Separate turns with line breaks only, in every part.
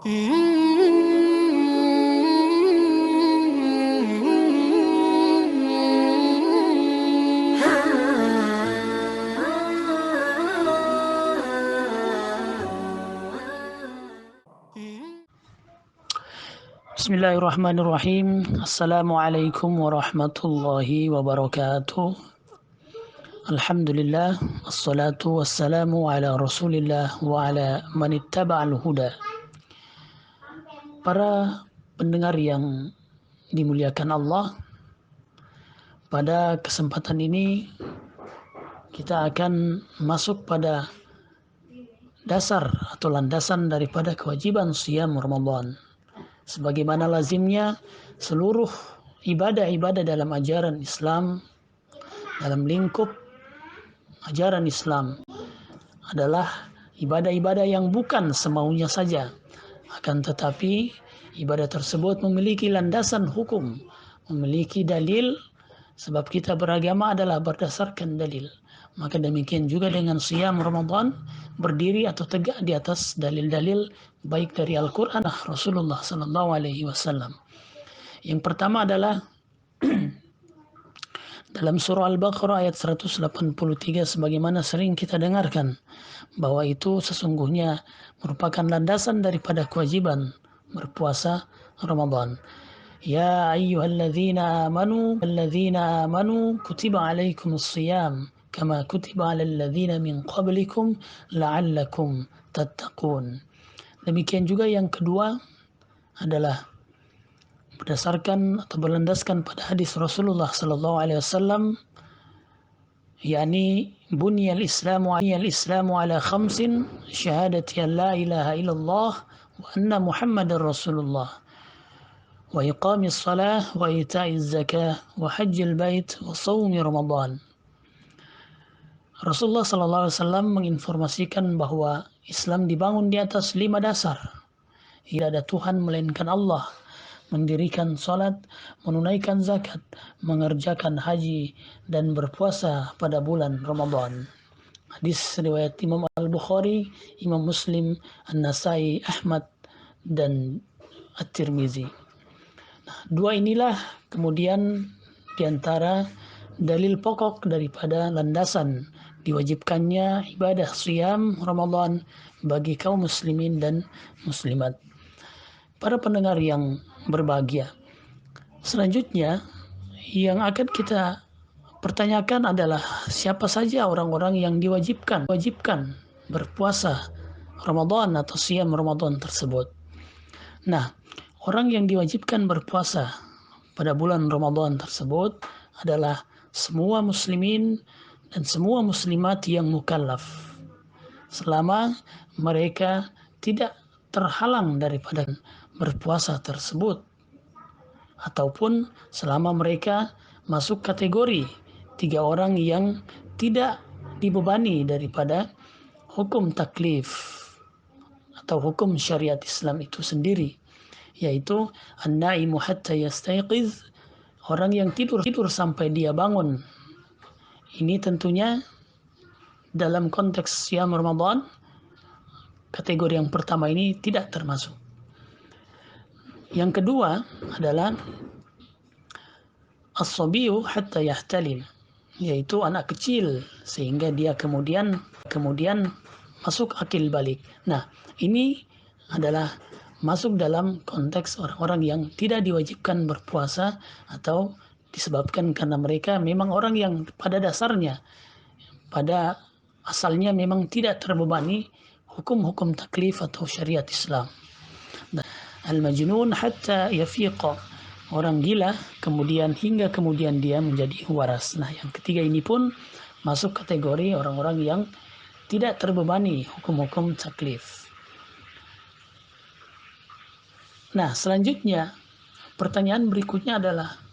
Bismillahirrahmanirrahim. Assalamualaikum warahmatullahi wabarakatuh. Alhamdulillah, assalatu wassalamu ala rasulillah wa ala man ittaba'al huda. Para pendengar yang dimuliakan Allah, pada kesempatan ini kita akan masuk pada dasar atau landasan daripada kewajiban siyam Ramadan. Sebagaimana lazimnya seluruh ibadah-ibadah dalam ajaran Islam, dalam lingkup ajaran Islam adalah ibadah-ibadah yang bukan semaunya saja, akan tetapi ibadah tersebut memiliki landasan hukum, memiliki dalil, sebab kita beragama adalah berdasarkan dalil. Maka demikian juga dengan siyam Ramadan, berdiri atau tegak di atas dalil-dalil baik dari Al-Quran Rasulullah SAW. Yang pertama adalah dalam surah Al-Baqarah ayat 183, sebagaimana sering kita dengarkan, bahwa itu sesungguhnya merupakan landasan daripada kewajiban berpuasa Ramadan. Ya ayyuhalladzina amanu kutiba alaikumus siyam kama kutiba alal ladzina min qablikum la'allakum tattaqun. Demikian juga yang kedua adalah berdasarkan atau berlandaskan pada hadis Rasulullah sallallahu alaihi wasallam, yakni bunyal islamu ala khamsin syahadati an la ilaha illallah wa anna muhammadar rasulullah wa iqamis salah wa ita'iz zakah wa hajjil bait wa shaumi ramadan. Rasulullah sallallahu alaihi wasallam menginformasikan bahwa Islam dibangun di atas 5 dasar. Tidak ada Tuhan melainkan Allah, mendirikan salat, menunaikan zakat, mengerjakan haji, dan berpuasa pada bulan Ramadan. Hadis riwayat Imam Al-Bukhari, Imam Muslim, An-Nasai, Ahmad, dan At-Tirmizi. Nah, dua inilah kemudian diantara dalil pokok daripada landasan diwajibkannya ibadah siyam Ramadan bagi kaum muslimin dan muslimat. Para pendengar yang berbahagia, selanjutnya yang akan kita pertanyakan adalah siapa saja orang-orang yang diwajibkan berpuasa Ramadan atau siyam Ramadan tersebut. Nah, orang yang diwajibkan berpuasa pada bulan Ramadan tersebut adalah semua muslimin dan semua muslimat yang mukallaf, selama mereka tidak terhalang daripada berpuasa tersebut, ataupun selama mereka masuk kategori 3 orang yang tidak dibebani daripada hukum taklif atau hukum syariat Islam itu sendiri, yaitu an-naimu hatta yastayqiz, orang yang tidur sampai dia bangun. Ini tentunya dalam konteks siyam Ramadan, kategori yang pertama ini tidak termasuk. Yang kedua adalah as-sabiyu hatta yahtalim, yaitu anak kecil sehingga dia kemudian masuk akil balik. Nah, ini adalah masuk dalam konteks orang-orang yang tidak diwajibkan berpuasa atau disebabkan karena mereka memang orang yang pada dasarnya, pada asalnya memang tidak terbebani hukum-hukum taklif atau syariat Islam. Al-majnun hatta yafiqa, orang gila hingga kemudian dia menjadi waras. Nah, yang ketiga ini pun masuk kategori orang-orang yang tidak terbebani hukum-hukum taklif. Nah, selanjutnya pertanyaan berikutnya adalah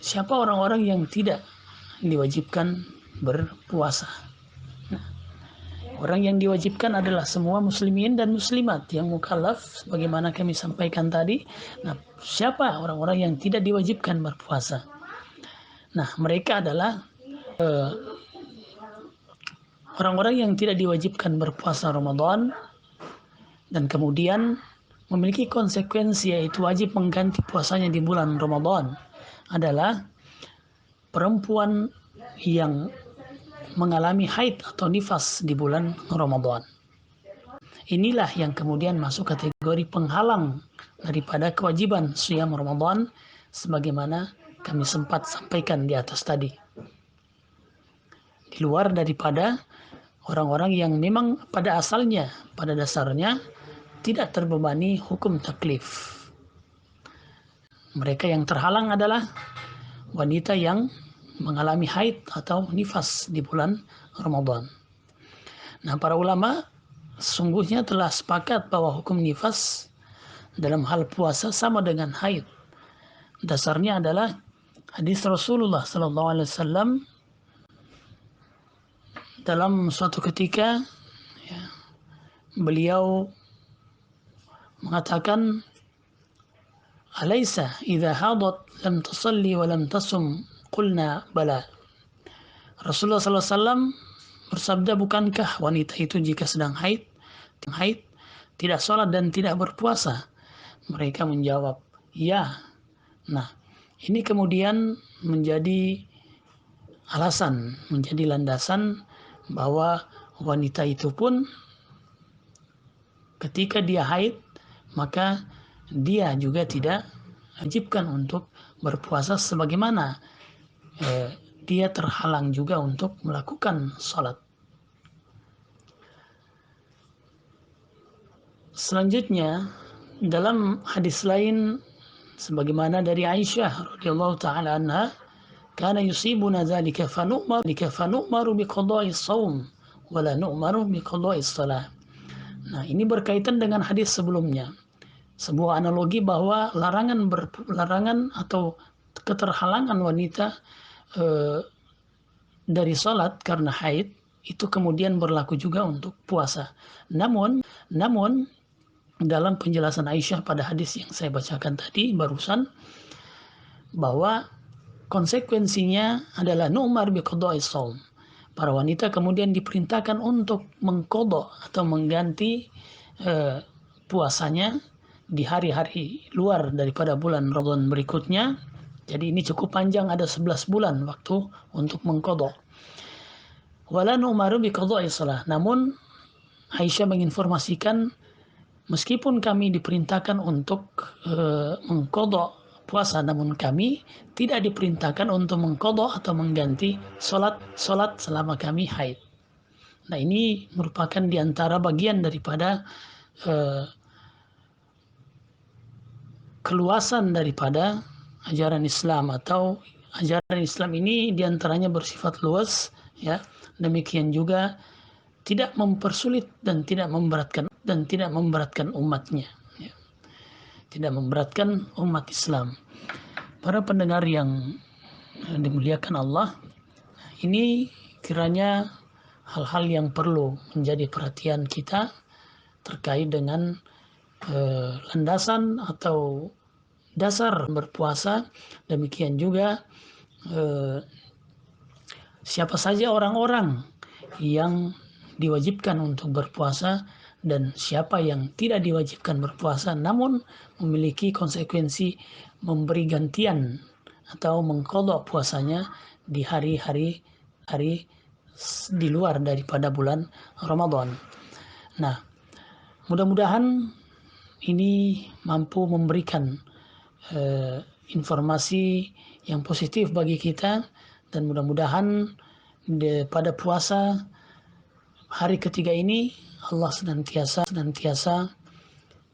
siapa orang-orang yang tidak diwajibkan berpuasa? Nah, orang yang diwajibkan adalah semua muslimin dan muslimat yang mukallaf, sebagaimana kami sampaikan tadi. Nah, siapa orang-orang yang tidak diwajibkan berpuasa? Nah, mereka adalah orang-orang yang tidak diwajibkan berpuasa Ramadan dan kemudian memiliki konsekuensi yaitu wajib mengganti puasanya di bulan Ramadan adalah perempuan yang mengalami haid atau nifas di bulan Ramadan. Inilah yang kemudian masuk kategori penghalang daripada kewajiban siyam Ramadan sebagaimana kami sempat sampaikan di atas tadi. Di luar daripada orang-orang yang memang pada asalnya, pada dasarnya tidak terbebani hukum taklif. Mereka yang terhalang adalah wanita yang mengalami haid atau nifas di bulan Ramadan. Nah, para ulama sesungguhnya telah sepakat bahwa hukum nifas dalam hal puasa sama dengan haid. Dasarnya adalah hadis Rasulullah SAW dalam suatu ketika ya, beliau mengatakan, "Alaysa idza hadat lam tusalli wa lam tasum?" Qulna bala. Rasulullah SAW bersabda, bukankah wanita itu jika sedang haid tidak sholat dan tidak berpuasa? Mereka menjawab, ya. Nah, ini kemudian menjadi alasan, menjadi landasan bahwa wanita itu pun ketika dia haid, maka dia juga tidak wajibkan untuk berpuasa sebagaimana dia terhalang juga untuk melakukan sholat. Selanjutnya dalam hadis lain sebagaimana dari Aisyah radhiyallahu taala anha, kana yusibuna dzalika fanu'maru biqada'i shaum wa la nu'maru biqada'i shalah. Nah, ini berkaitan dengan hadis sebelumnya. Sebuah analogi bahwa larangan atau keterhalangan wanita dari sholat karena haid itu kemudian berlaku juga untuk puasa. Namun dalam penjelasan Aisyah pada hadis yang saya bacakan tadi barusan, bahwa konsekuensinya adalah nu'mar biqada'i shaum. Para wanita kemudian diperintahkan untuk mengqadha atau mengganti puasanya di hari-hari luar daripada bulan Ramadan berikutnya. Jadi ini cukup panjang, ada 11 bulan waktu untuk mengqadha. Wala nu'maru biqada'i shalah. Namun Aisyah menginformasikan, meskipun kami diperintahkan untuk mengqadha puasa, namun kami tidak diperintahkan untuk mengqadha atau mengganti salat selama kami haid. Nah, ini merupakan diantara bagian daripada keluasan daripada ajaran Islam, atau ajaran Islam ini diantaranya bersifat luas, ya. Demikian juga tidak mempersulit dan tidak memberatkan umatnya, ya. Tidak memberatkan umat Islam. Para pendengar yang dimuliakan Allah, ini kiranya hal-hal yang perlu menjadi perhatian kita terkait dengan landasan atau dasar berpuasa. Demikian juga siapa saja orang-orang yang diwajibkan untuk berpuasa dan siapa yang tidak diwajibkan berpuasa namun memiliki konsekuensi memberi gantian atau mengqadha puasanya di hari-hari di luar daripada bulan Ramadan. Nah, mudah-mudahan ini mampu memberikan informasi yang positif bagi kita, dan mudah-mudahan pada puasa hari ketiga ini Allah senantiasa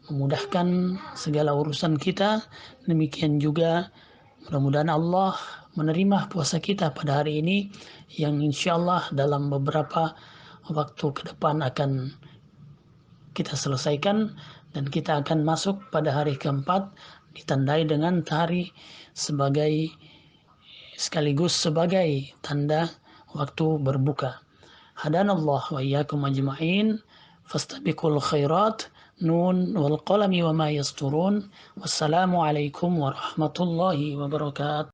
memudahkan segala urusan kita. Demikian juga mudah-mudahan Allah menerima puasa kita pada hari ini yang insyaallah dalam beberapa waktu ke depan akan kita selesaikan, dan kita akan masuk pada hari keempat ditandai dengan tahari sekaligus sebagai tanda waktu berbuka. Hadanallah wa iyyakum ajma'in, fastabiqul khairat, nun wal qalami wa ma yasturun. Wassalamu alaikum warahmatullahi wabarakatuh.